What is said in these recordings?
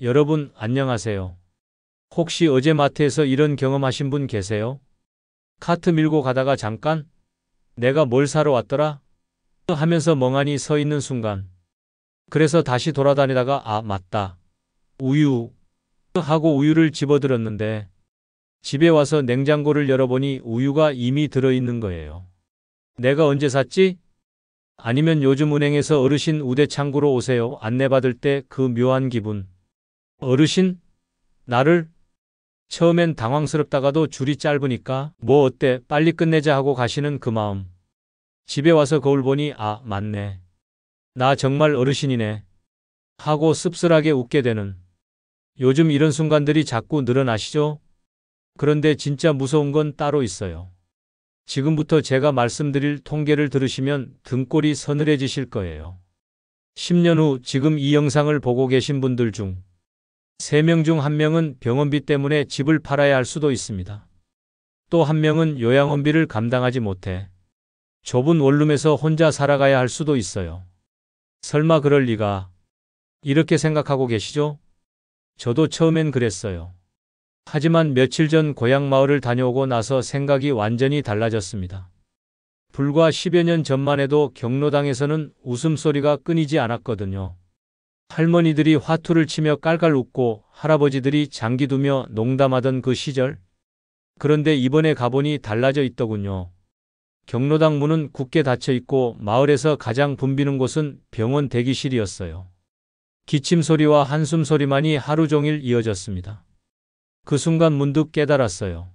여러분, 안녕하세요. 혹시 어제 마트에서 이런 경험하신 분 계세요? 카트 밀고 가다가 잠깐 내가 뭘 사러 왔더라? 하면서 멍하니 서 있는 순간. 그래서 다시 돌아다니다가 맞다. 우유. 하고 우유를 집어들었는데 집에 와서 냉장고를 열어보니 우유가 이미 들어있는 거예요. 내가 언제 샀지? 아니면 요즘 은행에서 어르신 우대창구로 오세요 안내받을 때 그 묘한 기분. 어르신? 나를? 처음엔 당황스럽다가도 줄이 짧으니까 뭐 어때 빨리 끝내자 하고 가시는 그 마음. 집에 와서 거울 보니 맞네. 나 정말 어르신이네. 하고 씁쓸하게 웃게 되는. 요즘 이런 순간들이 자꾸 늘어나시죠? 그런데 진짜 무서운 건 따로 있어요. 지금부터 제가 말씀드릴 통계를 들으시면 등골이 서늘해지실 거예요. 10년 후 지금 이 영상을 보고 계신 분들 중 3명 중 1명은 병원비 때문에 집을 팔아야 할 수도 있습니다. 또 1명은 요양원비를 감당하지 못해 좁은 원룸에서 혼자 살아가야 할 수도 있어요. 설마 그럴 리가. 이렇게 생각하고 계시죠? 저도 처음엔 그랬어요. 하지만 며칠 전 고향 마을을 다녀오고 나서 생각이 완전히 달라졌습니다. 불과 10여 년 전만 해도 경로당에서는 웃음소리가 끊이지 않았거든요. 할머니들이 화투를 치며 깔깔 웃고 할아버지들이 장기 두며 농담하던 그 시절. 그런데 이번에 가보니 달라져 있더군요. 경로당 문은 굳게 닫혀 있고 마을에서 가장 붐비는 곳은 병원 대기실이었어요. 기침 소리와 한숨 소리만이 하루 종일 이어졌습니다. 그 순간 문득 깨달았어요.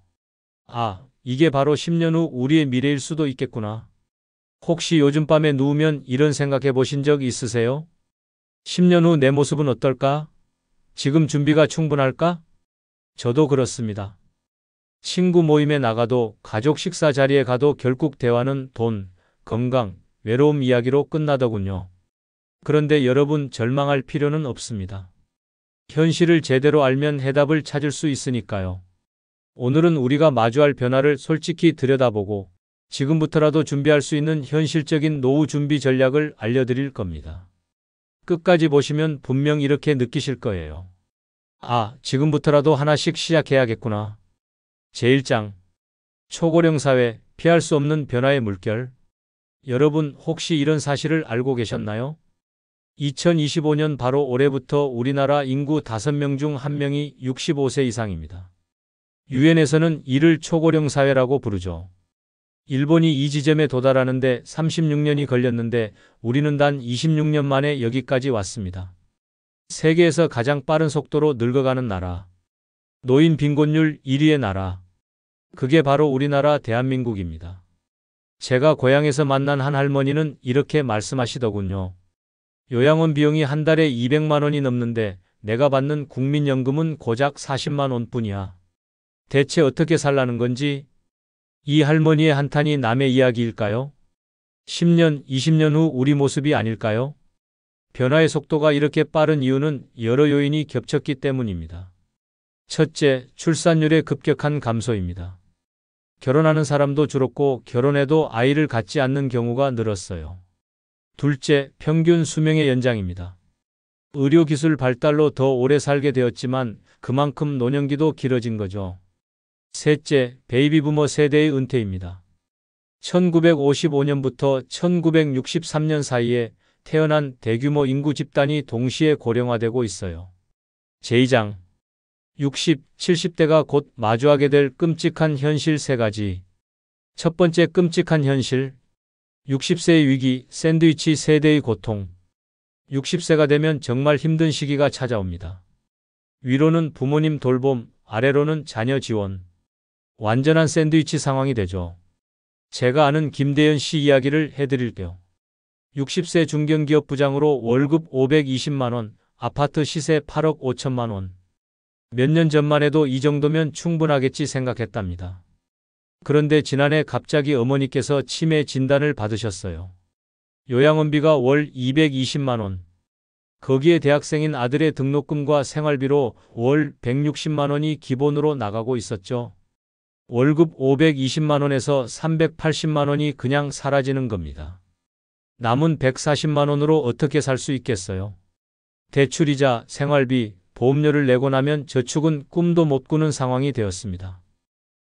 이게 바로 10년 후 우리의 미래일 수도 있겠구나. 혹시 요즘 밤에 누우면 이런 생각해 보신 적 있으세요? 10년 후 내 모습은 어떨까? 지금 준비가 충분할까? 저도 그렇습니다. 친구 모임에 나가도 가족 식사 자리에 가도 결국 대화는 돈, 건강, 외로움 이야기로 끝나더군요. 그런데 여러분 절망할 필요는 없습니다. 현실을 제대로 알면 해답을 찾을 수 있으니까요. 오늘은 우리가 마주할 변화를 솔직히 들여다보고 지금부터라도 준비할 수 있는 현실적인 노후 준비 전략을 알려드릴 겁니다. 끝까지 보시면 분명 이렇게 느끼실 거예요. 지금부터라도 하나씩 시작해야겠구나. 제1장. 초고령 사회, 피할 수 없는 변화의 물결. 여러분 혹시 이런 사실을 알고 계셨나요? 2025년 바로 올해부터 우리나라 인구 5명 중 1명이 65세 이상입니다. 유엔에서는 이를 초고령 사회라고 부르죠. 일본이 이 지점에 도달하는데 36년이 걸렸는데 우리는 단 26년 만에 여기까지 왔습니다. 세계에서 가장 빠른 속도로 늙어가는 나라. 노인 빈곤율 1위의 나라. 그게 바로 우리나라 대한민국입니다. 제가 고향에서 만난 한 할머니는 이렇게 말씀하시더군요. 요양원 비용이 한 달에 200만 원이 넘는데 내가 받는 국민연금은 고작 40만 원뿐이야. 대체 어떻게 살라는 건지. 이 할머니의 한탄이 남의 이야기일까요? 10년, 20년 후 우리 모습이 아닐까요? 변화의 속도가 이렇게 빠른 이유는 여러 요인이 겹쳤기 때문입니다. 첫째, 출산율의 급격한 감소입니다. 결혼하는 사람도 줄었고 결혼해도 아이를 갖지 않는 경우가 늘었어요. 둘째, 평균 수명의 연장입니다. 의료기술 발달로 더 오래 살게 되었지만 그만큼 노년기도 길어진 거죠. 셋째, 베이비부머 세대의 은퇴입니다. 1955년부터 1963년 사이에 태어난 대규모 인구 집단이 동시에 고령화되고 있어요. 제2장. 60, 70대가 곧 마주하게 될 끔찍한 현실 3가지. 첫 번째 끔찍한 현실. 60세의 위기, 샌드위치 세대의 고통. 60세가 되면 정말 힘든 시기가 찾아옵니다. 위로는 부모님 돌봄, 아래로는 자녀 지원. 완전한 샌드위치 상황이 되죠. 제가 아는 김대현 씨 이야기를 해드릴게요. 60세 중견기업 부장으로 월급 520만 원, 아파트 시세 8억 5천만 원. 몇 년 전만 해도 이 정도면 충분하겠지 생각했답니다. 그런데 지난해 갑자기 어머니께서 치매 진단을 받으셨어요. 요양원비가 월 220만 원. 거기에 대학생인 아들의 등록금과 생활비로 월 160만 원이 기본으로 나가고 있었죠. 월급 520만 원에서 380만 원이 그냥 사라지는 겁니다. 남은 140만 원으로 어떻게 살 수 있겠어요? 대출이자, 생활비, 보험료를 내고 나면 저축은 꿈도 못 꾸는 상황이 되었습니다.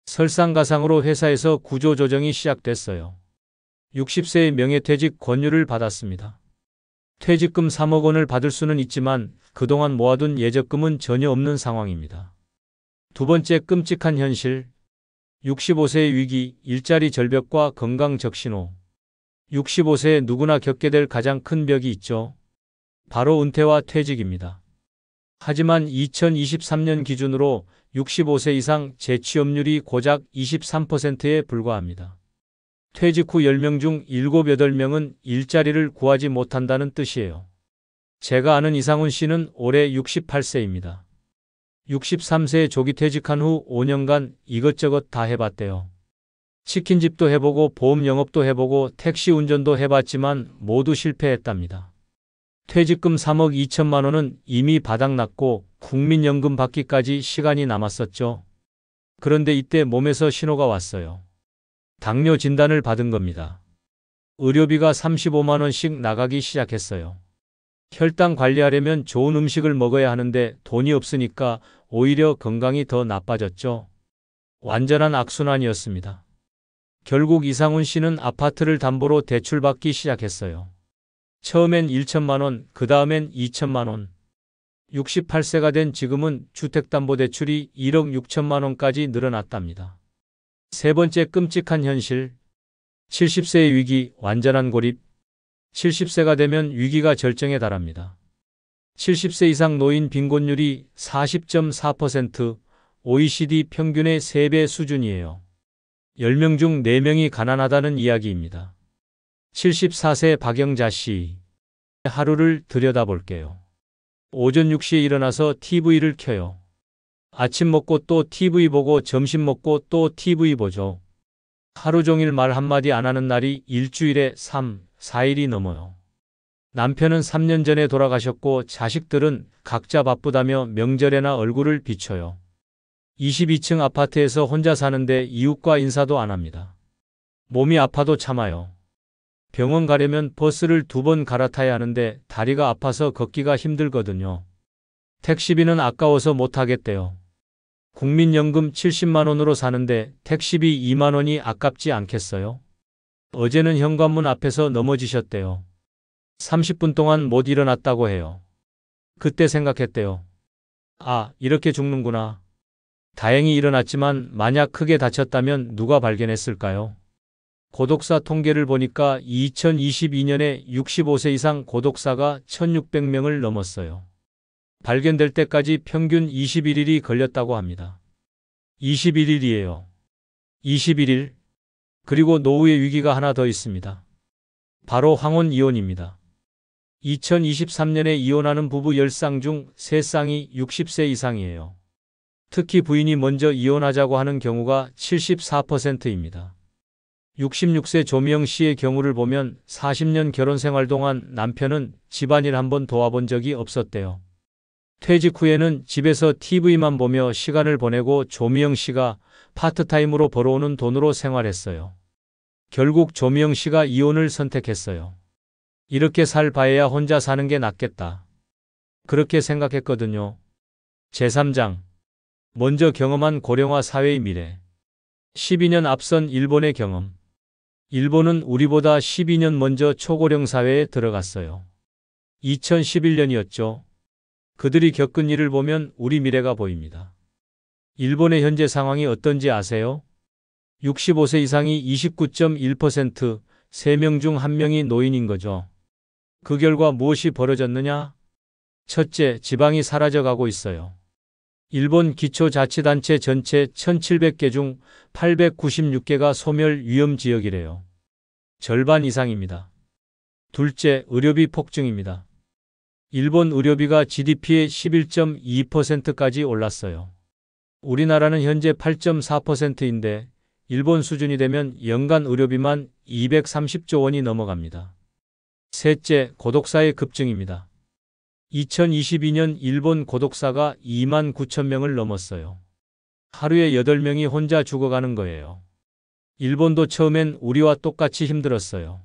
설상가상으로 회사에서 구조조정이 시작됐어요. 60세의 명예퇴직 권유를 받았습니다. 퇴직금 3억 원을 받을 수는 있지만 그동안 모아둔 예적금은 전혀 없는 상황입니다. 두 번째 끔찍한 현실. 65세의 위기, 일자리 절벽과 건강 적신호. 65세에 누구나 겪게 될 가장 큰 벽이 있죠. 바로 은퇴와 퇴직입니다. 하지만 2023년 기준으로 65세 이상 재취업률이 고작 23%에 불과합니다. 퇴직 후 10명 중 7, 8명은 일자리를 구하지 못한다는 뜻이에요. 제가 아는 이상훈 씨는 올해 68세입니다. 63세에 조기 퇴직한 후 5년간 이것저것 다 해봤대요. 치킨집도 해보고 보험 영업도 해보고 택시 운전도 해봤지만 모두 실패했답니다. 퇴직금 3억 2천만 원은 이미 바닥났고 국민연금 받기까지 시간이 남았었죠. 그런데 이때 몸에서 신호가 왔어요. 당뇨 진단을 받은 겁니다. 의료비가 35만 원씩 나가기 시작했어요. 혈당 관리하려면 좋은 음식을 먹어야 하는데 돈이 없으니까 오히려 건강이 더 나빠졌죠. 완전한 악순환이었습니다. 결국 이상훈 씨는 아파트를 담보로 대출받기 시작했어요. 처음엔 1천만 원, 그 다음엔 2천만 원. 68세가 된 지금은 주택담보대출이 1억 6천만 원까지 늘어났답니다. 세 번째 끔찍한 현실. 70세의 위기, 완전한 고립. 70세가 되면 위기가 절정에 달합니다. 70세 이상 노인 빈곤율이 40.4%, OECD 평균의 3배 수준이에요. 10명 중 4명이 가난하다는 이야기입니다. 74세 박영자 씨. 하루를 들여다볼게요. 오전 6시에 일어나서 TV를 켜요. 아침 먹고 또 TV 보고 점심 먹고 또 TV 보죠. 하루 종일 말 한마디 안 하는 날이 일주일에 3, 4일이 넘어요. 남편은 3년 전에 돌아가셨고 자식들은 각자 바쁘다며 명절에나 얼굴을 비춰요. 22층 아파트에서 혼자 사는데 이웃과 인사도 안 합니다. 몸이 아파도 참아요. 병원 가려면 버스를 2번 갈아타야 하는데 다리가 아파서 걷기가 힘들거든요. 택시비는 아까워서 못 하겠대요. 국민연금 70만 원으로 사는데 택시비 2만 원이 아깝지 않겠어요? 어제는 현관문 앞에서 넘어지셨대요. 30분 동안 못 일어났다고 해요. 그때 생각했대요. 아, 이렇게 죽는구나. 다행히 일어났지만 만약 크게 다쳤다면 누가 발견했을까요? 고독사 통계를 보니까 2022년에 65세 이상 고독사가 1600명을 넘었어요. 발견될 때까지 평균 21일이 걸렸다고 합니다. 21일이에요. 21일. 그리고 노후의 위기가 하나 더 있습니다. 바로 황혼 이혼입니다. 2023년에 이혼하는 부부 10쌍 중 3쌍이 60세 이상이에요. 특히 부인이 먼저 이혼하자고 하는 경우가 74%입니다. 66세 조미영 씨의 경우를 보면 40년 결혼 생활 동안 남편은 집안일 한번 도와본 적이 없었대요. 퇴직 후에는 집에서 TV만 보며 시간을 보내고 조미영 씨가 파트타임으로 벌어오는 돈으로 생활했어요. 결국 조미영 씨가 이혼을 선택했어요. 이렇게 살 바에야 혼자 사는 게 낫겠다. 그렇게 생각했거든요. 제3장. 먼저 경험한 고령화 사회의 미래. 12년 앞선 일본의 경험. 일본은 우리보다 12년 먼저 초고령 사회에 들어갔어요. 2011년이었죠. 그들이 겪은 일을 보면 우리 미래가 보입니다. 일본의 현재 상황이 어떤지 아세요? 65세 이상이 29.1%, 3명 중 1명이 노인인 거죠. 그 결과 무엇이 벌어졌느냐? 첫째, 지방이 사라져가고 있어요. 일본 기초자치단체 전체 1700개 중 896개가 소멸 위험 지역이래요. 절반 이상입니다. 둘째, 의료비 폭증입니다. 일본 의료비가 GDP의 11.2%까지 올랐어요. 우리나라는 현재 8.4%인데 일본 수준이 되면 연간 의료비만 230조 원이 넘어갑니다. 셋째, 고독사의 급증입니다. 2022년 일본 고독사가 2만 9천 명을 넘었어요. 하루에 8명이 혼자 죽어가는 거예요. 일본도 처음엔 우리와 똑같이 힘들었어요.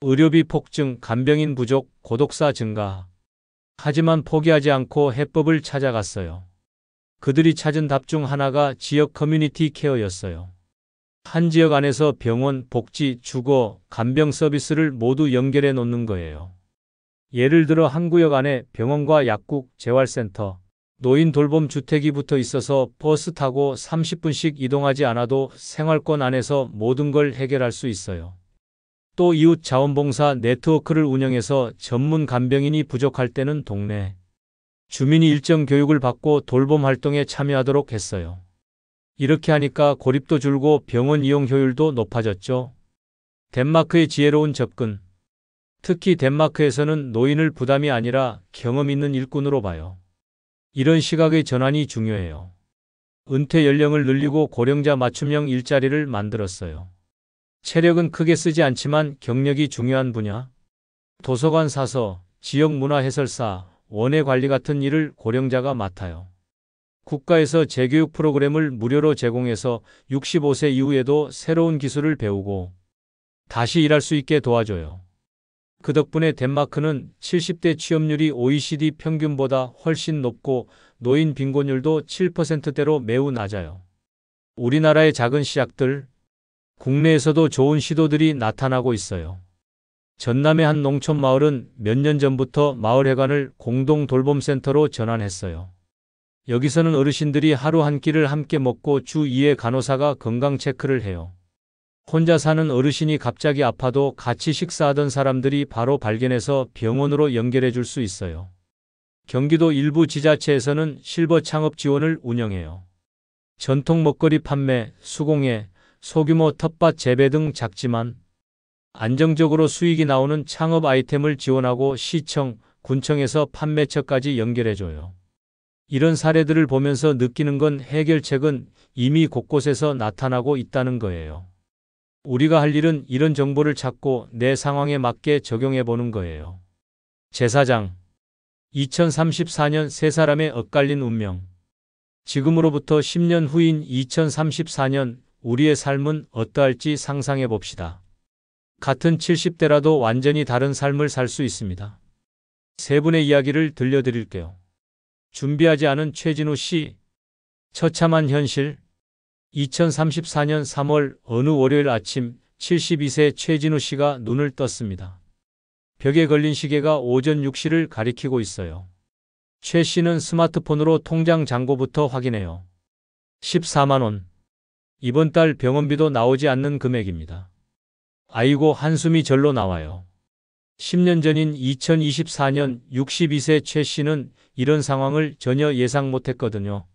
의료비 폭증, 간병인 부족, 고독사 증가. 하지만 포기하지 않고 해법을 찾아갔어요. 그들이 찾은 답 중 하나가 지역 커뮤니티 케어였어요. 한 지역 안에서 병원, 복지, 주거, 간병 서비스를 모두 연결해 놓는 거예요. 예를 들어 한 구역 안에 병원과 약국, 재활센터, 노인 돌봄 주택이 붙어 있어서 버스 타고 30분씩 이동하지 않아도 생활권 안에서 모든 걸 해결할 수 있어요. 또 이웃 자원봉사 네트워크를 운영해서 전문 간병인이 부족할 때는 동네 주민이 일정 교육을 받고 돌봄 활동에 참여하도록 했어요. 이렇게 하니까 고립도 줄고 병원 이용 효율도 높아졌죠. 덴마크의 지혜로운 접근. 특히 덴마크에서는 노인을 부담이 아니라 경험 있는 일꾼으로 봐요. 이런 시각의 전환이 중요해요. 은퇴 연령을 늘리고 고령자 맞춤형 일자리를 만들었어요. 체력은 크게 쓰지 않지만 경력이 중요한 분야. 도서관 사서, 지역 문화 해설사, 원예 관리 같은 일을 고령자가 맡아요. 국가에서 재교육 프로그램을 무료로 제공해서 65세 이후에도 새로운 기술을 배우고 다시 일할 수 있게 도와줘요. 그 덕분에 덴마크는 70대 취업률이 OECD 평균보다 훨씬 높고 노인 빈곤율도 7%대로 매우 낮아요. 우리나라의 작은 시작들, 국내에서도 좋은 시도들이 나타나고 있어요. 전남의 한 농촌 마을은 몇 년 전부터 마을회관을 공동돌봄센터로 전환했어요. 여기서는 어르신들이 하루 한 끼를 함께 먹고 주 2회 간호사가 건강 체크를 해요. 혼자 사는 어르신이 갑자기 아파도 같이 식사하던 사람들이 바로 발견해서 병원으로 연결해 줄 수 있어요. 경기도 일부 지자체에서는 실버 창업 지원을 운영해요. 전통 먹거리 판매, 수공예, 소규모 텃밭 재배 등 작지만 안정적으로 수익이 나오는 창업 아이템을 지원하고 시청, 군청에서 판매처까지 연결해줘요. 이런 사례들을 보면서 느끼는 건 해결책은 이미 곳곳에서 나타나고 있다는 거예요. 우리가 할 일은 이런 정보를 찾고 내 상황에 맞게 적용해 보는 거예요. 제사장. 2034년 세 사람의 엇갈린 운명. 지금으로부터 10년 후인 2034년 우리의 삶은 어떠할지 상상해 봅시다. 같은 70대라도 완전히 다른 삶을 살 수 있습니다. 세 분의 이야기를 들려드릴게요. 준비하지 않은 최진우 씨. 처참한 현실. 2034년 3월 어느 월요일 아침 72세 최진우 씨가 눈을 떴습니다. 벽에 걸린 시계가 오전 6시를 가리키고 있어요. 최 씨는 스마트폰으로 통장 잔고부터 확인해요. 14만 원. 이번 달 병원비도 나오지 않는 금액입니다. 아이고 한숨이 절로 나와요. 10년 전인 2024년 62세 최 씨는 이런 상황을 전혀 예상 못했거든요.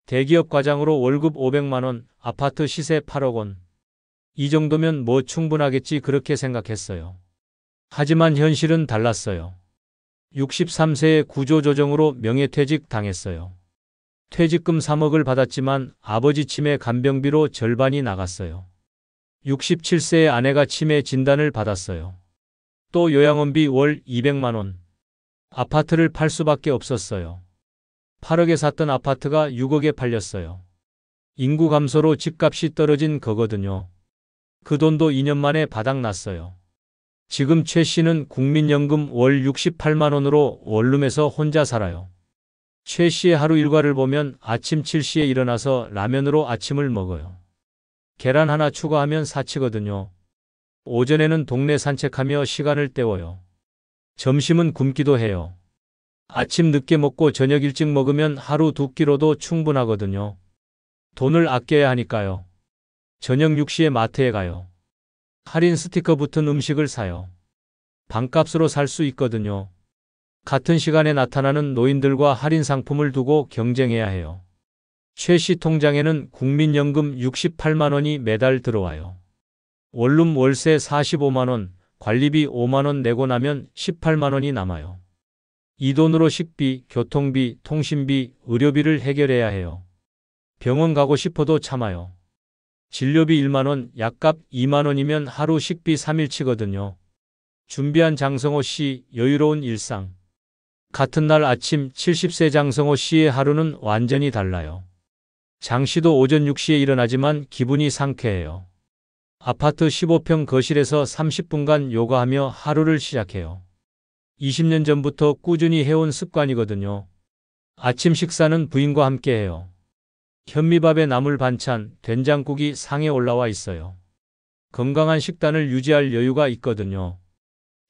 대기업 과장으로 월급 500만 원, 아파트 시세 8억 원. 이 정도면 뭐 충분하겠지 그렇게 생각했어요. 하지만 현실은 달랐어요. 63세의 구조조정으로 명예퇴직 당했어요. 퇴직금 3억을 받았지만 아버지 치매 간병비로 절반이 나갔어요. 67세의 아내가 치매 진단을 받았어요. 또 요양원비 월 200만 원. 아파트를 팔 수밖에 없었어요. 8억에 샀던 아파트가 6억에 팔렸어요. 인구 감소로 집값이 떨어진 거거든요. 그 돈도 2년 만에 바닥났어요. 지금 최 씨는 국민연금 월 68만 원으로 원룸에서 혼자 살아요. 최 씨의 하루 일과를 보면 아침 7시에 일어나서 라면으로 아침을 먹어요. 계란 하나 추가하면 사치거든요. 오전에는 동네 산책하며 시간을 때워요. 점심은 굶기도 해요. 아침 늦게 먹고 저녁 일찍 먹으면 하루 2끼로도 충분하거든요. 돈을 아껴야 하니까요. 저녁 6시에 마트에 가요. 할인 스티커 붙은 음식을 사요. 반값으로 살 수 있거든요. 같은 시간에 나타나는 노인들과 할인 상품을 두고 경쟁해야 해요. 최 씨 통장에는 국민연금 68만 원이 매달 들어와요. 원룸 월세 45만 원, 관리비 5만 원 내고 나면 18만 원이 남아요. 이 돈으로 식비, 교통비, 통신비, 의료비를 해결해야 해요. 병원 가고 싶어도 참아요. 진료비 1만 원, 약값 2만 원이면 하루 식비 3일치거든요. 준비한 장성호 씨, 여유로운 일상. 같은 날 아침 70세 장성호 씨의 하루는 완전히 달라요. 장 씨도 오전 6시에 일어나지만 기분이 상쾌해요. 아파트 15평 거실에서 30분간 요가하며 하루를 시작해요. 20년 전부터 꾸준히 해온 습관이거든요. 아침 식사는 부인과 함께 해요. 현미밥에 나물 반찬, 된장국이 상에 올라와 있어요. 건강한 식단을 유지할 여유가 있거든요.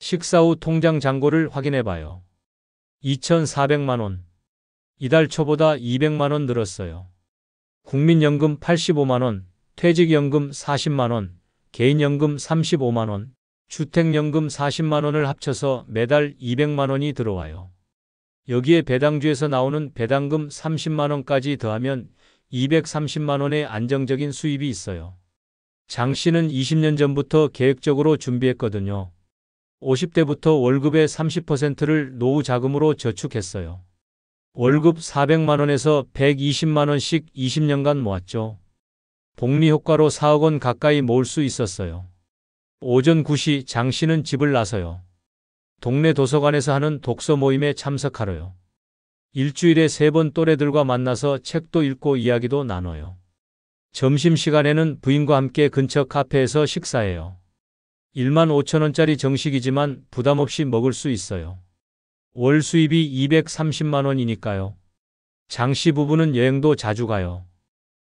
식사 후 통장 잔고를 확인해 봐요. 2,400만 원. 이달 초보다 200만 원 늘었어요. 국민연금 85만 원, 퇴직연금 40만 원, 개인연금 35만 원, 주택연금 40만 원을 합쳐서 매달 200만 원이 들어와요. 여기에 배당주에서 나오는 배당금 30만 원까지 더하면 230만 원의 안정적인 수입이 있어요. 장 씨는 20년 전부터 계획적으로 준비했거든요. 50대부터 월급의 30%를 노후 자금으로 저축했어요. 월급 400만 원에서 120만 원씩 20년간 모았죠. 복리 효과로 4억 원 가까이 모을 수 있었어요. 오전 9시 장 씨는 집을 나서요. 동네 도서관에서 하는 독서 모임에 참석하러요. 일주일에 3번 또래들과 만나서 책도 읽고 이야기도 나눠요. 점심시간에는 부인과 함께 근처 카페에서 식사해요. 1만 5천 원짜리 정식이지만 부담 없이 먹을 수 있어요. 월 수입이 230만 원이니까요. 장 씨 부부는 여행도 자주 가요.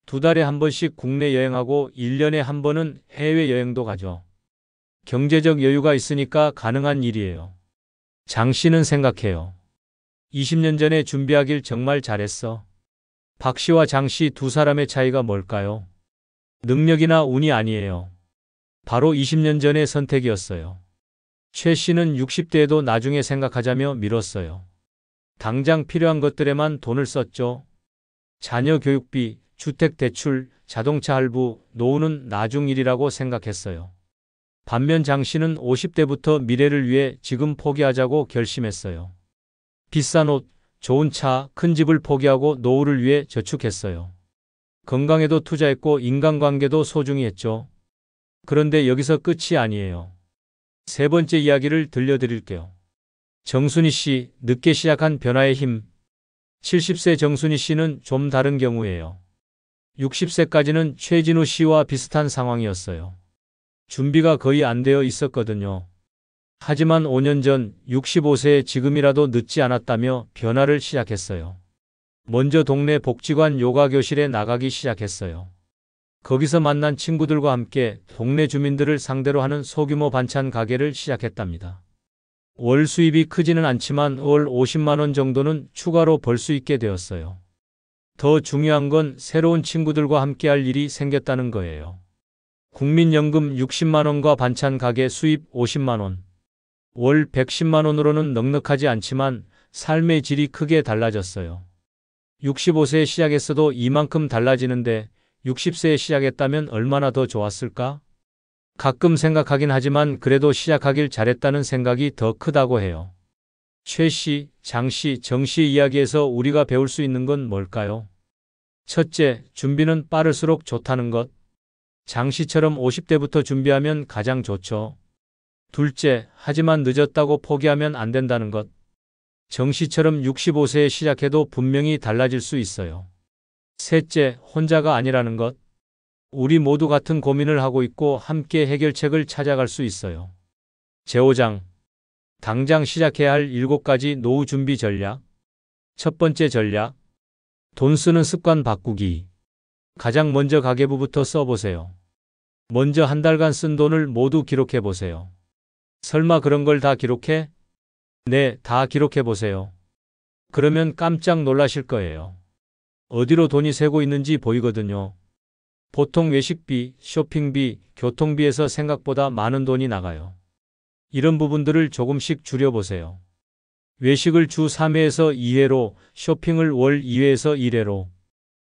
2달에 한 번씩 국내 여행하고 1년에 한 번은 해외여행도 가죠. 경제적 여유가 있으니까 가능한 일이에요. 장 씨는 생각해요. 20년 전에 준비하길 정말 잘했어. 박 씨와 장 씨 두 사람의 차이가 뭘까요? 능력이나 운이 아니에요. 바로 20년 전의 선택이었어요. 최 씨는 60대에도 나중에 생각하자며 미뤘어요. 당장 필요한 것들에만 돈을 썼죠. 자녀 교육비, 주택 대출, 자동차 할부, 노후는 나중 일이라고 생각했어요. 반면 장 씨는 50대부터 미래를 위해 지금 포기하자고 결심했어요. 비싼 옷, 좋은 차, 큰 집을 포기하고 노후를 위해 저축했어요. 건강에도 투자했고 인간관계도 소중히 했죠. 그런데 여기서 끝이 아니에요. 세 번째 이야기를 들려드릴게요. 정순희 씨, 늦게 시작한 변화의 힘. 70세 정순희 씨는 좀 다른 경우예요. 60세까지는 최진우 씨와 비슷한 상황이었어요. 준비가 거의 안 되어 있었거든요. 하지만 5년 전 65세에 지금이라도 늦지 않았다며 변화를 시작했어요. 먼저 동네 복지관 요가 교실에 나가기 시작했어요. 거기서 만난 친구들과 함께 동네 주민들을 상대로 하는 소규모 반찬 가게를 시작했답니다. 월 수입이 크지는 않지만 월 50만 원 정도는 추가로 벌 수 있게 되었어요. 더 중요한 건 새로운 친구들과 함께할 일이 생겼다는 거예요. 국민연금 60만 원과 반찬 가게 수입 50만 원. 월 110만 원으로는 넉넉하지 않지만 삶의 질이 크게 달라졌어요. 65세에 시작했어도 이만큼 달라지는데 60세에 시작했다면 얼마나 더 좋았을까? 가끔 생각하긴 하지만 그래도 시작하길 잘했다는 생각이 더 크다고 해요. 최 씨, 장 씨, 정 씨의 이야기에서 우리가 배울 수 있는 건 뭘까요? 첫째, 준비는 빠를수록 좋다는 것. 장 씨처럼 50대부터 준비하면 가장 좋죠. 둘째, 하지만 늦었다고 포기하면 안 된다는 것. 정 씨처럼 65세에 시작해도 분명히 달라질 수 있어요. 셋째, 혼자가 아니라는 것. 우리 모두 같은 고민을 하고 있고 함께 해결책을 찾아갈 수 있어요. 제5장. 당장 시작해야 할 7가지 노후 준비 전략. 첫 번째 전략. 돈 쓰는 습관 바꾸기. 가장 먼저 가계부부터 써보세요. 먼저 한 달간 쓴 돈을 모두 기록해 보세요. 설마 그런 걸 다 기록해? 네, 다 기록해 보세요. 그러면 깜짝 놀라실 거예요. 어디로 돈이 새고 있는지 보이거든요. 보통 외식비, 쇼핑비, 교통비에서 생각보다 많은 돈이 나가요. 이런 부분들을 조금씩 줄여보세요. 외식을 주 3회에서 2회로, 쇼핑을 월 2회에서 1회로.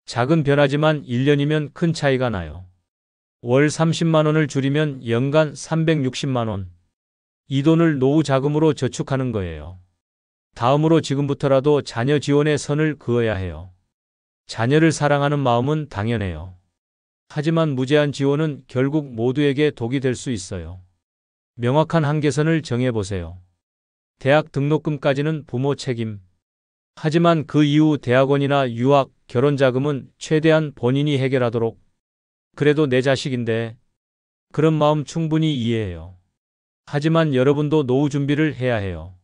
작은 변화지만 1년이면 큰 차이가 나요. 월 30만 원을 줄이면 연간 360만 원. 이 돈을 노후 자금으로 저축하는 거예요. 다음으로 지금부터라도 자녀 지원에 선을 그어야 해요. 자녀를 사랑하는 마음은 당연해요. 하지만 무제한 지원은 결국 모두에게 독이 될 수 있어요. 명확한 한계선을 정해보세요. 대학 등록금까지는 부모 책임. 하지만 그 이후 대학원이나 유학, 결혼 자금은 최대한 본인이 해결하도록. 그래도 내 자식인데. 그런 마음 충분히 이해해요. 하지만 여러분도 노후 준비를 해야 해요.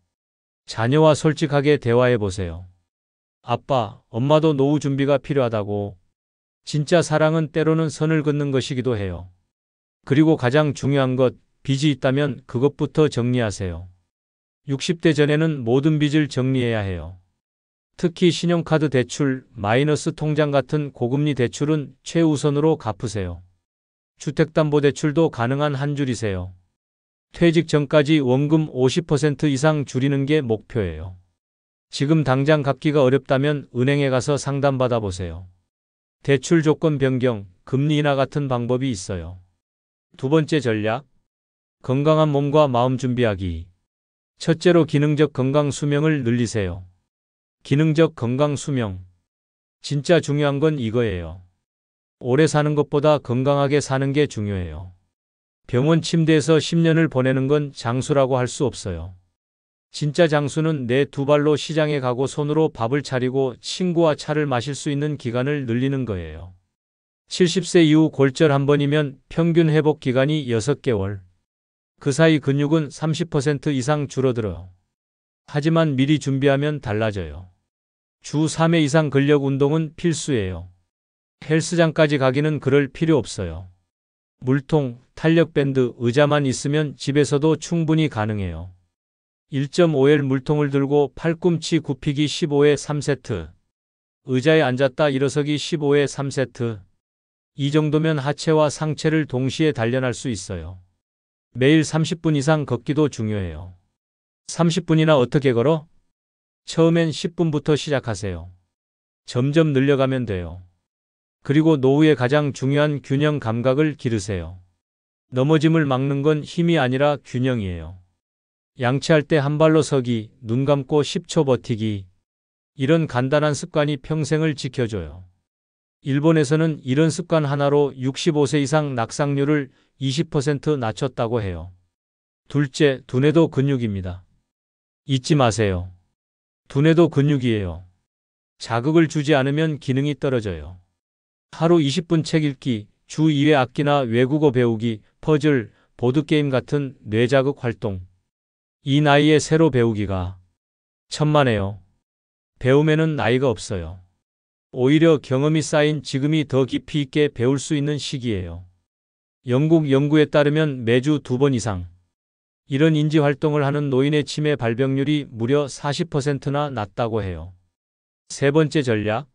자녀와 솔직하게 대화해 보세요. 아빠, 엄마도 노후 준비가 필요하다고. 진짜 사랑은 때로는 선을 긋는 것이기도 해요. 그리고 가장 중요한 것, 빚이 있다면 그것부터 정리하세요. 60대 전에는 모든 빚을 정리해야 해요. 특히 신용카드 대출, 마이너스 통장 같은 고금리 대출은 최우선으로 갚으세요. 주택담보대출도 가능한 한 줄이세요. 퇴직 전까지 원금 50% 이상 줄이는 게 목표예요. 지금 당장 갚기가 어렵다면 은행에 가서 상담받아 보세요. 대출 조건 변경, 금리 인하 같은 방법이 있어요. 두 번째 전략, 건강한 몸과 마음 준비하기. 첫째로 기능적 건강 수명을 늘리세요. 기능적 건강 수명. 진짜 중요한 건 이거예요. 오래 사는 것보다 건강하게 사는 게 중요해요. 병원 침대에서 10년을 보내는 건 장수라고 할 수 없어요. 진짜 장수는 내 두 발로 시장에 가고 손으로 밥을 차리고 친구와 차를 마실 수 있는 기간을 늘리는 거예요. 70세 이후 골절 한 번이면 평균 회복 기간이 6개월. 그 사이 근육은 30% 이상 줄어들어요. 하지만 미리 준비하면 달라져요. 주 3회 이상 근력 운동은 필수예요. 헬스장까지 가기는 그럴 필요 없어요. 물통, 탄력밴드, 의자만 있으면 집에서도 충분히 가능해요. 1.5L 물통을 들고 팔꿈치 굽히기 15회 3세트. 의자에 앉았다 일어서기 15회 3세트. 이 정도면 하체와 상체를 동시에 단련할 수 있어요. 매일 30분 이상 걷기도 중요해요. 30분이나 어떻게 걸어? 처음엔 10분부터 시작하세요. 점점 늘려가면 돼요. 그리고 노후에 가장 중요한 균형 감각을 기르세요. 넘어짐을 막는 건 힘이 아니라 균형이에요. 양치할 때 한 발로 서기, 눈 감고 10초 버티기. 이런 간단한 습관이 평생을 지켜줘요. 일본에서는 이런 습관 하나로 65세 이상 낙상률을 20% 낮췄다고 해요. 둘째, 두뇌도 근육입니다. 잊지 마세요. 두뇌도 근육이에요. 자극을 주지 않으면 기능이 떨어져요. 하루 20분 책 읽기, 주 2회 악기나 외국어 배우기, 퍼즐, 보드게임 같은 뇌자극 활동. 이 나이에 새로 배우기가 천만에요. 배움에는 나이가 없어요. 오히려 경험이 쌓인 지금이 더 깊이 있게 배울 수 있는 시기예요. 영국 연구에 따르면 매주 2번 이상 이런 인지 활동을 하는 노인의 치매 발병률이 무려 40%나 낮다고 해요. 세 번째 전략,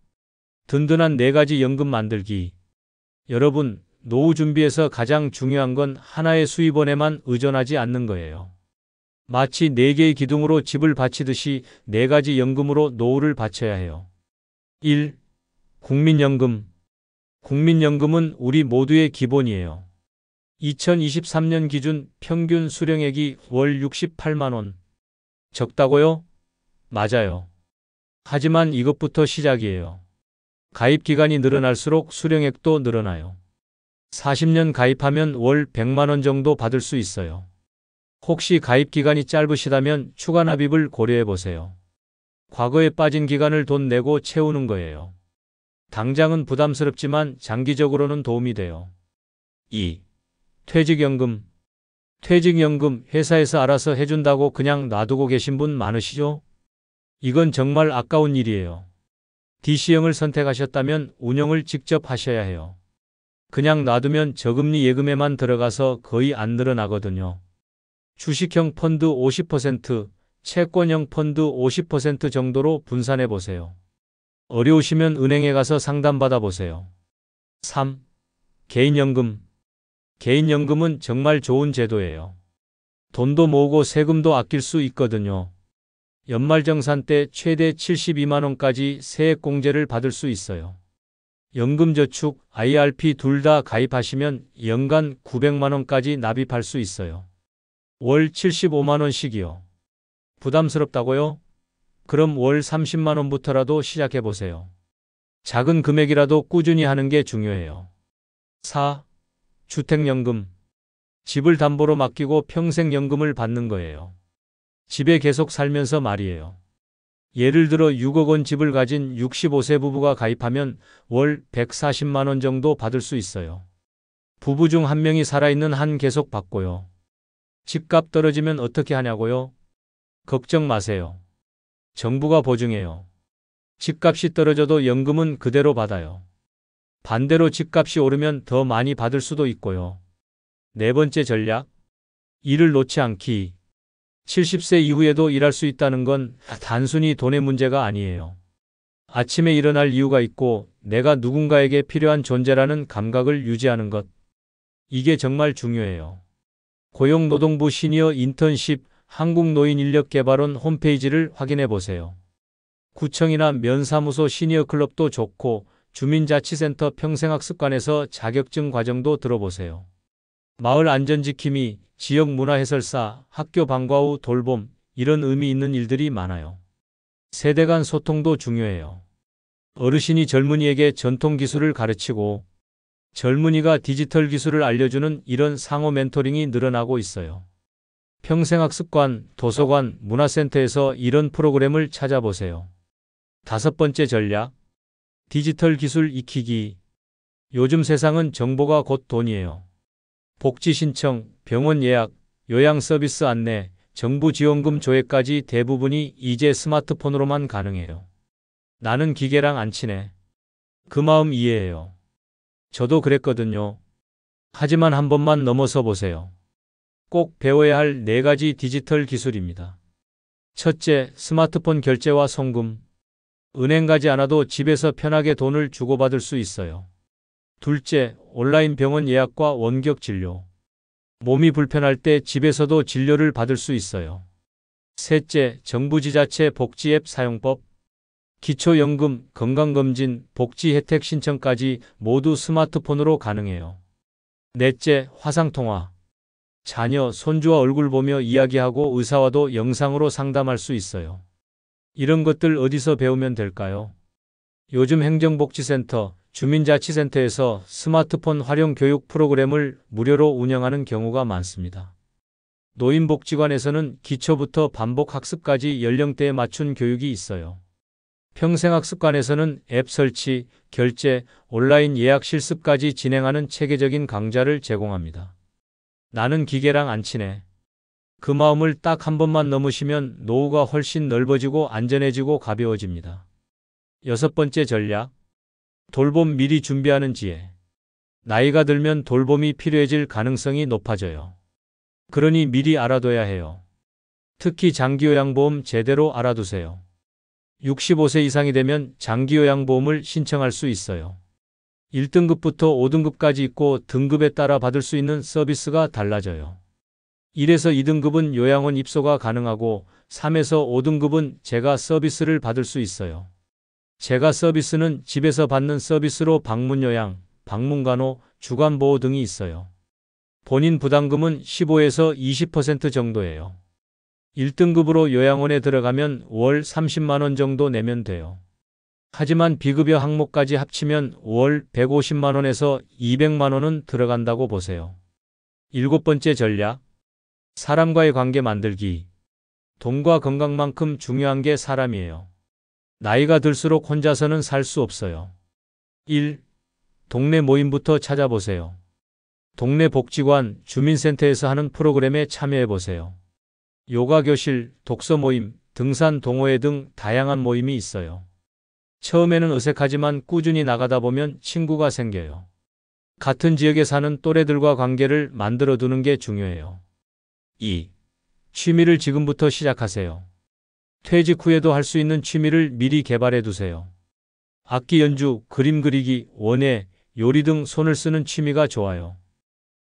든든한 4가지 연금 만들기. 여러분, 노후 준비에서 가장 중요한 건 하나의 수입원에만 의존하지 않는 거예요. 마치 4개의 기둥으로 집을 바치듯이 4가지 연금으로 노후를 바쳐야 해요. 1. 국민연금. 국민연금은 우리 모두의 기본이에요. 2023년 기준 평균 수령액이 월 68만 원. 적다고요? 맞아요. 하지만 이것부터 시작이에요. 가입 기간이 늘어날수록 수령액도 늘어나요. 40년 가입하면 월 100만 원 정도 받을 수 있어요. 혹시 가입 기간이 짧으시다면 추가 납입을 고려해 보세요. 과거에 빠진 기간을 돈 내고 채우는 거예요. 당장은 부담스럽지만 장기적으로는 도움이 돼요. 2. 퇴직연금. 퇴직연금 회사에서 알아서 해준다고 그냥 놔두고 계신 분 많으시죠? 이건 정말 아까운 일이에요. DC형을 선택하셨다면 운영을 직접 하셔야 해요. 그냥 놔두면 저금리 예금에만 들어가서 거의 안 늘어나거든요. 주식형 펀드 50%, 채권형 펀드 50% 정도로 분산해 보세요. 어려우시면 은행에 가서 상담받아 보세요. 3. 개인연금. 개인연금은 정말 좋은 제도예요. 돈도 모으고 세금도 아낄 수 있거든요. 연말정산 때 최대 72만 원까지 세액공제를 받을 수 있어요. 연금저축, IRP 둘 다 가입하시면 연간 900만 원까지 납입할 수 있어요. 월 75만 원씩이요. 부담스럽다고요? 그럼 월 30만 원부터라도 시작해 보세요. 작은 금액이라도 꾸준히 하는 게 중요해요. 4. 주택연금. 집을 담보로 맡기고 평생 연금을 받는 거예요. 집에 계속 살면서 말이에요. 예를 들어 6억 원 집을 가진 65세 부부가 가입하면 월 140만 원 정도 받을 수 있어요. 부부 중 한 명이 살아있는 한 계속 받고요. 집값 떨어지면 어떻게 하냐고요? 걱정 마세요. 정부가 보증해요. 집값이 떨어져도 연금은 그대로 받아요. 반대로 집값이 오르면 더 많이 받을 수도 있고요. 네 번째 전략. 일을 놓지 않기. 70세 이후에도 일할 수 있다는 건 단순히 돈의 문제가 아니에요. 아침에 일어날 이유가 있고 내가 누군가에게 필요한 존재라는 감각을 유지하는 것. 이게 정말 중요해요. 고용노동부 시니어 인턴십 한국노인인력개발원 홈페이지를 확인해 보세요. 구청이나 면사무소 시니어 클럽도 좋고 주민자치센터 평생학습관에서 자격증 과정도 들어보세요. 마을 안전지킴이, 지역 문화 해설사, 학교 방과 후 돌봄 이런 의미 있는 일들이 많아요. 세대 간 소통도 중요해요. 어르신이 젊은이에게 전통 기술을 가르치고 젊은이가 디지털 기술을 알려주는 이런 상호 멘토링이 늘어나고 있어요. 평생학습관, 도서관, 문화센터에서 이런 프로그램을 찾아보세요. 다섯 번째 전략. 디지털 기술 익히기. 요즘 세상은 정보가 곧 돈이에요. 복지 신청, 병원 예약, 요양 서비스 안내, 정부 지원금 조회까지 대부분이 이제 스마트폰으로만 가능해요. 나는 기계랑 안 친해. 그 마음 이해해요. 저도 그랬거든요. 하지만 한 번만 넘어서 보세요. 꼭 배워야 할 4가지 디지털 기술입니다. 첫째, 스마트폰 결제와 송금. 은행 가지 않아도 집에서 편하게 돈을 주고받을 수 있어요. 둘째, 온라인 병원 예약과 원격 진료. 몸이 불편할 때 집에서도 진료를 받을 수 있어요. 셋째, 정부 지자체 복지 앱 사용법. 기초연금, 건강검진, 복지 혜택 신청까지 모두 스마트폰으로 가능해요. 넷째, 화상통화. 자녀, 손주와 얼굴 보며 이야기하고 의사와도 영상으로 상담할 수 있어요. 이런 것들 어디서 배우면 될까요? 요즘 행정복지센터, 주민자치센터에서 스마트폰 활용 교육 프로그램을 무료로 운영하는 경우가 많습니다. 노인복지관에서는 기초부터 반복 학습까지 연령대에 맞춘 교육이 있어요. 평생학습관에서는 앱 설치, 결제, 온라인 예약 실습까지 진행하는 체계적인 강좌를 제공합니다. 나는 기계랑 안 친해. 그 마음을 딱 한 번만 넘으시면 노후가 훨씬 넓어지고 안전해지고 가벼워집니다. 여섯 번째 전략. 돌봄 미리 준비하는 지혜. 나이가 들면 돌봄이 필요해질 가능성이 높아져요. 그러니 미리 알아둬야 해요. 특히 장기요양보험 제대로 알아두세요. 65세 이상이 되면 장기요양보험을 신청할 수 있어요. 1등급부터 5등급까지 있고 등급에 따라 받을 수 있는 서비스가 달라져요. 1에서 2등급은 요양원 입소가 가능하고 3에서 5등급은 재가 서비스를 받을 수 있어요. 재가 서비스는 집에서 받는 서비스로 방문요양, 방문간호, 주간보호 등이 있어요. 본인 부담금은 15에서 20% 정도예요. 1등급으로 요양원에 들어가면 월 30만 원 정도 내면 돼요. 하지만 비급여 항목까지 합치면 월 150만 원에서 200만 원은 들어간다고 보세요. 일곱 번째 전략. 사람과의 관계 만들기. 돈과 건강만큼 중요한 게 사람이에요. 나이가 들수록 혼자서는 살 수 없어요. 1. 동네 모임부터 찾아보세요. 동네 복지관, 주민센터에서 하는 프로그램에 참여해보세요. 요가 교실, 독서 모임, 등산 동호회 등 다양한 모임이 있어요. 처음에는 어색하지만 꾸준히 나가다 보면 친구가 생겨요. 같은 지역에 사는 또래들과 관계를 만들어 두는 게 중요해요. 2. 취미를 지금부터 시작하세요. 퇴직 후에도 할 수 있는 취미를 미리 개발해 두세요. 악기 연주, 그림 그리기, 원예, 요리 등 손을 쓰는 취미가 좋아요.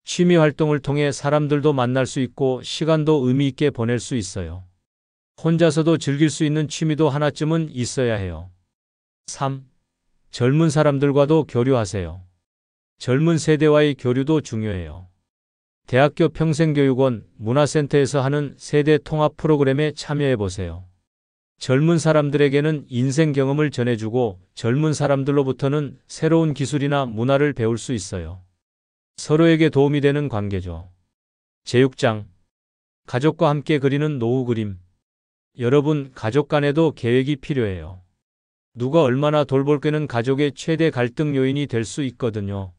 취미 활동을 통해 사람들도 만날 수 있고 시간도 의미 있게 보낼 수 있어요. 혼자서도 즐길 수 있는 취미도 하나쯤은 있어야 해요. 3. 젊은 사람들과도 교류하세요. 젊은 세대와의 교류도 중요해요. 대학교 평생교육원, 문화센터에서 하는 세대 통합 프로그램에 참여해 보세요. 젊은 사람들에게는 인생 경험을 전해주고 젊은 사람들로부터는 새로운 기술이나 문화를 배울 수 있어요. 서로에게 도움이 되는 관계죠. 제6장. 가족과 함께 그리는 노후 그림. 여러분, 가족 간에도 계획이 필요해요. 누가 얼마나 돌볼게는 가족의 최대 갈등 요인이 될 수 있거든요.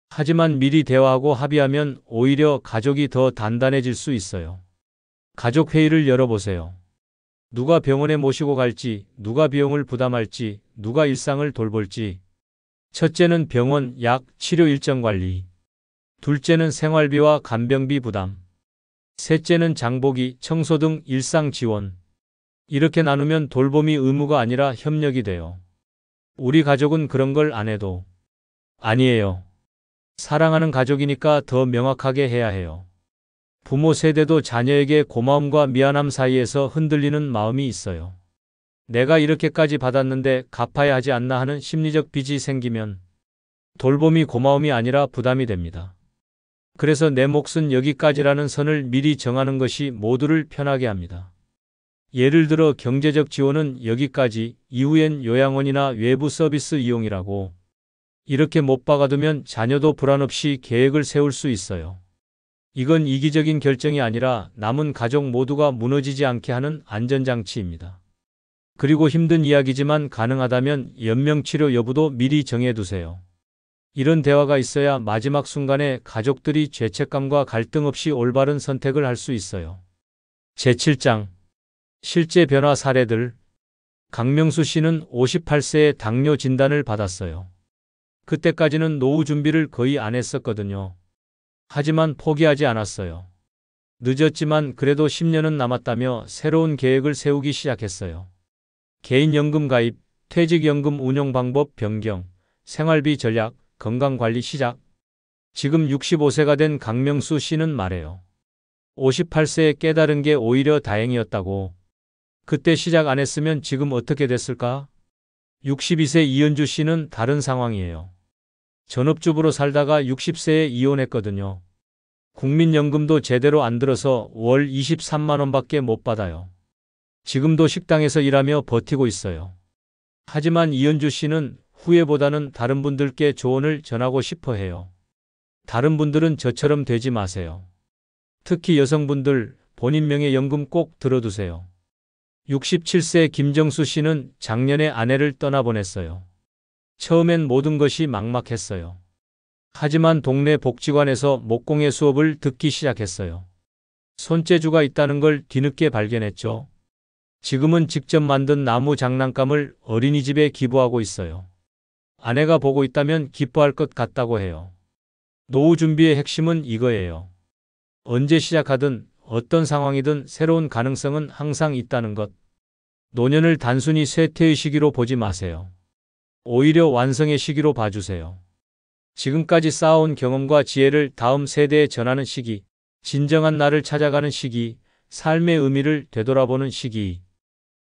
하지만 미리 대화하고 합의하면 오히려 가족이 더 단단해질 수 있어요. 가족 회의를 열어보세요. 누가 병원에 모시고 갈지, 누가 비용을 부담할지, 누가 일상을 돌볼지. 첫째는 병원, 약, 치료 일정 관리. 둘째는 생활비와 간병비 부담. 셋째는 장보기, 청소 등 일상 지원. 이렇게 나누면 돌봄이 의무가 아니라 협력이 돼요. 우리 가족은 그런 걸 안 해도. 아니에요. 사랑하는 가족이니까 더 명확하게 해야 해요. 부모 세대도 자녀에게 고마움과 미안함 사이에서 흔들리는 마음이 있어요. 내가 이렇게까지 받았는데 갚아야 하지 않나 하는 심리적 빚이 생기면 돌봄이 고마움이 아니라 부담이 됩니다. 그래서 내 몫은 여기까지라는 선을 미리 정하는 것이 모두를 편하게 합니다. 예를 들어 경제적 지원은 여기까지, 이후엔 요양원이나 외부 서비스 이용이라고. 이렇게 못 박아두면 자녀도 불안 없이 계획을 세울 수 있어요. 이건 이기적인 결정이 아니라 남은 가족 모두가 무너지지 않게 하는 안전장치입니다. 그리고 힘든 이야기지만 가능하다면 연명치료 여부도 미리 정해두세요. 이런 대화가 있어야 마지막 순간에 가족들이 죄책감과 갈등 없이 올바른 선택을 할 수 있어요. 제7장 실제 변화 사례들. 강명수 씨는 58세에 당뇨 진단을 받았어요. 그때까지는 노후 준비를 거의 안 했었거든요. 하지만 포기하지 않았어요. 늦었지만 그래도 10년은 남았다며 새로운 계획을 세우기 시작했어요. 개인연금 가입, 퇴직연금 운용 방법 변경, 생활비 전략, 건강관리 시작. 지금 65세가 된 강명수 씨는 말해요. 58세에 깨달은 게 오히려 다행이었다고. 그때 시작 안 했으면 지금 어떻게 됐을까? 62세 이은주 씨는 다른 상황이에요. 전업주부로 살다가 60세에 이혼했거든요. 국민연금도 제대로 안 들어서 월 23만 원밖에 못 받아요. 지금도 식당에서 일하며 버티고 있어요. 하지만 이은주 씨는 후회보다는 다른 분들께 조언을 전하고 싶어 해요. 다른 분들은 저처럼 되지 마세요. 특히 여성분들 본인 명의 연금 꼭 들어두세요. 67세 김정수 씨는 작년에 아내를 떠나보냈어요. 처음엔 모든 것이 막막했어요. 하지만 동네 복지관에서 목공예 수업을 듣기 시작했어요. 손재주가 있다는 걸 뒤늦게 발견했죠. 지금은 직접 만든 나무 장난감을 어린이집에 기부하고 있어요. 아내가 보고 있다면 기뻐할 것 같다고 해요. 노후 준비의 핵심은 이거예요. 언제 시작하든 어떤 상황이든 새로운 가능성은 항상 있다는 것. 노년을 단순히 쇠퇴의 시기로 보지 마세요. 오히려 완성의 시기로 봐주세요. 지금까지 쌓아온 경험과 지혜를 다음 세대에 전하는 시기, 진정한 나를 찾아가는 시기, 삶의 의미를 되돌아보는 시기.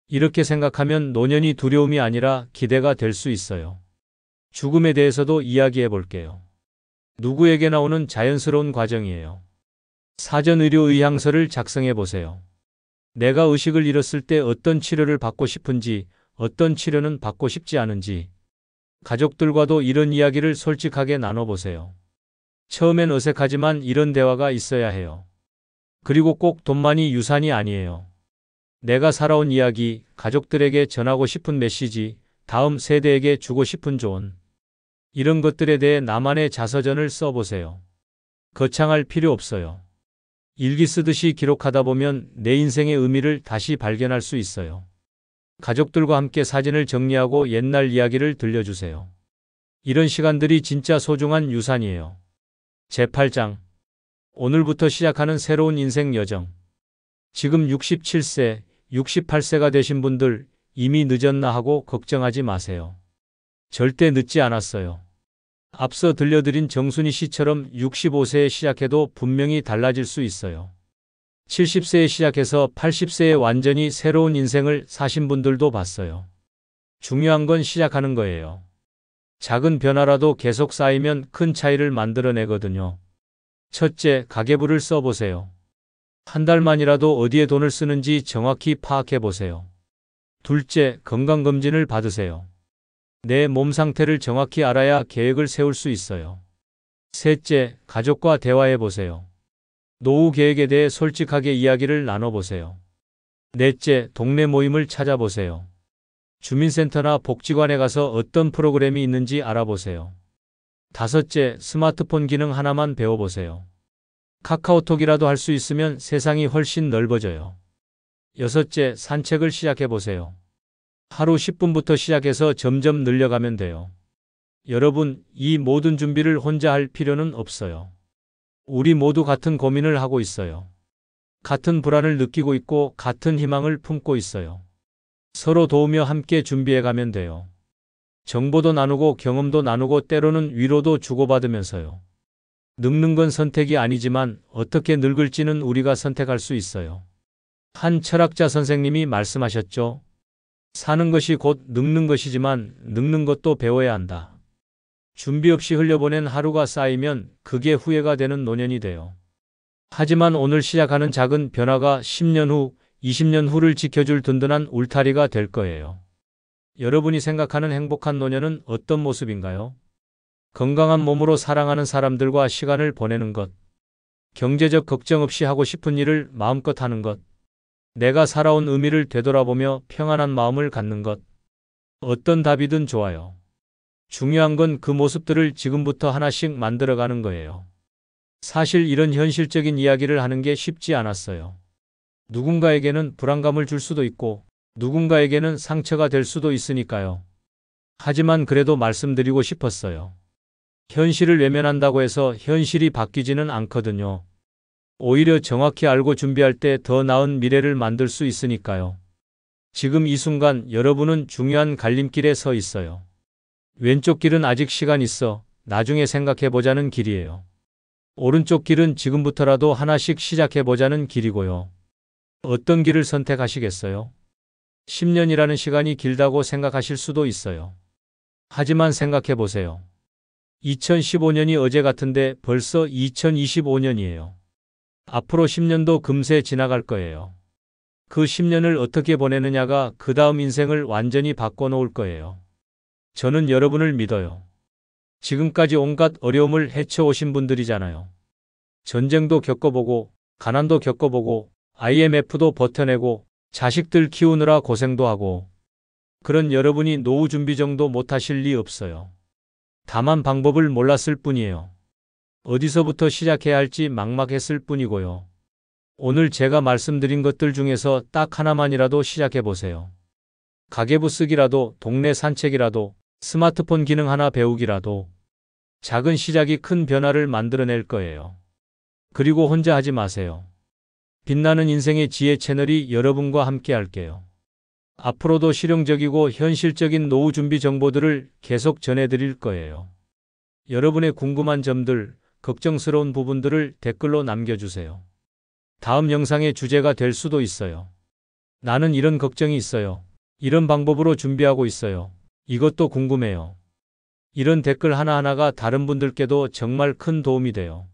이렇게 생각하면 노년이 두려움이 아니라 기대가 될 수 있어요. 죽음에 대해서도 이야기해 볼게요. 누구에게나 오는 자연스러운 과정이에요. 사전 의료 의향서를 작성해 보세요. 내가 의식을 잃었을 때 어떤 치료를 받고 싶은지, 어떤 치료는 받고 싶지 않은지. 가족들과도 이런 이야기를 솔직하게 나눠보세요. 처음엔 어색하지만 이런 대화가 있어야 해요. 그리고 꼭 돈만이 유산이 아니에요. 내가 살아온 이야기, 가족들에게 전하고 싶은 메시지, 다음 세대에게 주고 싶은 조언. 이런 것들에 대해 나만의 자서전을 써보세요. 거창할 필요 없어요. 일기 쓰듯이 기록하다 보면 내 인생의 의미를 다시 발견할 수 있어요. 가족들과 함께 사진을 정리하고 옛날 이야기를 들려주세요. 이런 시간들이 진짜 소중한 유산이에요. 제8장. 오늘부터 시작하는 새로운 인생 여정. 지금 67세, 68세가 되신 분들 이미 늦었나 하고 걱정하지 마세요. 절대 늦지 않았어요. 앞서 들려드린 정순희 씨처럼 65세에 시작해도 분명히 달라질 수 있어요. 70세에 시작해서 80세에 완전히 새로운 인생을 사신 분들도 봤어요. 중요한 건 시작하는 거예요. 작은 변화라도 계속 쌓이면 큰 차이를 만들어내거든요. 첫째, 가계부를 써보세요. 한 달만이라도 어디에 돈을 쓰는지 정확히 파악해 보세요. 둘째, 건강검진을 받으세요. 내 몸 상태를 정확히 알아야 계획을 세울 수 있어요. 셋째, 가족과 대화해 보세요. 노후 계획에 대해 솔직하게 이야기를 나눠보세요. 넷째, 동네 모임을 찾아보세요. 주민센터나 복지관에 가서 어떤 프로그램이 있는지 알아보세요. 다섯째, 스마트폰 기능 하나만 배워보세요. 카카오톡이라도 할 수 있으면 세상이 훨씬 넓어져요. 6째, 산책을 시작해 보세요. 하루 10분부터 시작해서 점점 늘려가면 돼요. 여러분, 이 모든 준비를 혼자 할 필요는 없어요. 우리 모두 같은 고민을 하고 있어요. 같은 불안을 느끼고 있고 같은 희망을 품고 있어요. 서로 도우며 함께 준비해 가면 돼요. 정보도 나누고 경험도 나누고 때로는 위로도 주고받으면서요. 늙는 건 선택이 아니지만 어떻게 늙을지는 우리가 선택할 수 있어요. 한 철학자 선생님이 말씀하셨죠. 사는 것이 곧 늙는 것이지만 늙는 것도 배워야 한다. 준비 없이 흘려보낸 하루가 쌓이면 그게 후회가 되는 노년이 돼요. 하지만 오늘 시작하는 작은 변화가 10년 후, 20년 후를 지켜줄 든든한 울타리가 될 거예요. 여러분이 생각하는 행복한 노년은 어떤 모습인가요? 건강한 몸으로 사랑하는 사람들과 시간을 보내는 것. 경제적 걱정 없이 하고 싶은 일을 마음껏 하는 것. 내가 살아온 의미를 되돌아보며 평안한 마음을 갖는 것. 어떤 답이든 좋아요. 중요한 건 그 모습들을 지금부터 하나씩 만들어가는 거예요. 사실 이런 현실적인 이야기를 하는 게 쉽지 않았어요. 누군가에게는 불안감을 줄 수도 있고 누군가에게는 상처가 될 수도 있으니까요. 하지만 그래도 말씀드리고 싶었어요. 현실을 외면한다고 해서 현실이 바뀌지는 않거든요. 오히려 정확히 알고 준비할 때 더 나은 미래를 만들 수 있으니까요. 지금 이 순간 여러분은 중요한 갈림길에 서 있어요. 왼쪽 길은 아직 시간 있어 나중에 생각해보자는 길이에요. 오른쪽 길은 지금부터라도 하나씩 시작해보자는 길이고요. 어떤 길을 선택하시겠어요? 10년이라는 시간이 길다고 생각하실 수도 있어요. 하지만 생각해보세요. 2015년이 어제 같은데 벌써 2025년이에요. 앞으로 10년도 금세 지나갈 거예요. 그 10년을 어떻게 보내느냐가 그 다음 인생을 완전히 바꿔놓을 거예요. 저는 여러분을 믿어요. 지금까지 온갖 어려움을 헤쳐오신 분들이잖아요. 전쟁도 겪어보고, 가난도 겪어보고, IMF도 버텨내고, 자식들 키우느라 고생도 하고, 그런 여러분이 노후 준비 정도 못하실 리 없어요. 다만 방법을 몰랐을 뿐이에요. 어디서부터 시작해야 할지 막막했을 뿐이고요. 오늘 제가 말씀드린 것들 중에서 딱 하나만이라도 시작해보세요. 가계부 쓰기라도, 동네 산책이라도, 스마트폰 기능 하나 배우기라도, 작은 시작이 큰 변화를 만들어낼 거예요. 그리고 혼자 하지 마세요. 빛나는 인생의 지혜 채널이 여러분과 함께 할게요. 앞으로도 실용적이고 현실적인 노후 준비 정보들을 계속 전해드릴 거예요. 여러분의 궁금한 점들, 걱정스러운 부분들을 댓글로 남겨주세요. 다음 영상의 주제가 될 수도 있어요. 나는 이런 걱정이 있어요. 이런 방법으로 준비하고 있어요. 이것도 궁금해요. 이런 댓글 하나하나가 다른 분들께도 정말 큰 도움이 돼요.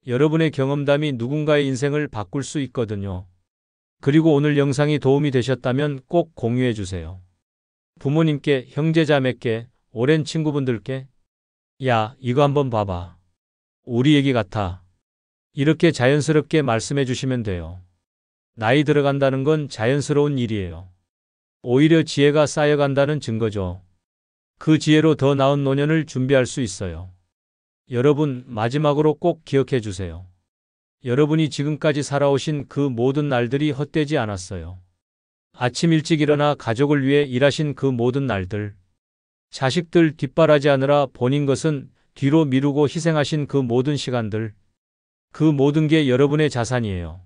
여러분의 경험담이 누군가의 인생을 바꿀 수 있거든요. 그리고 오늘 영상이 도움이 되셨다면 꼭 공유해 주세요. 부모님께, 형제자매께, 오랜 친구분들께 야, 이거 한번 봐봐. 우리 얘기 같아. 이렇게 자연스럽게 말씀해 주시면 돼요. 나이 들어간다는 건 자연스러운 일이에요. 오히려 지혜가 쌓여간다는 증거죠. 그 지혜로 더 나은 노년을 준비할 수 있어요. 여러분, 마지막으로 꼭 기억해 주세요. 여러분이 지금까지 살아오신 그 모든 날들이 헛되지 않았어요. 아침 일찍 일어나 가족을 위해 일하신 그 모든 날들. 자식들 뒷바라지하느라 본인 것은 뒤로 미루고 희생하신 그 모든 시간들. 그 모든 게 여러분의 자산이에요.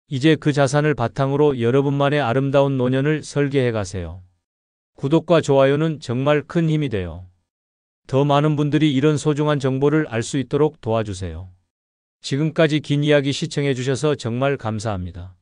이제 그 자산을 바탕으로 여러분만의 아름다운 노년을 설계해 가세요. 구독과 좋아요는 정말 큰 힘이 돼요. 더 많은 분들이 이런 소중한 정보를 알 수 있도록 도와주세요. 지금까지 긴 이야기 시청해 주셔서 정말 감사합니다.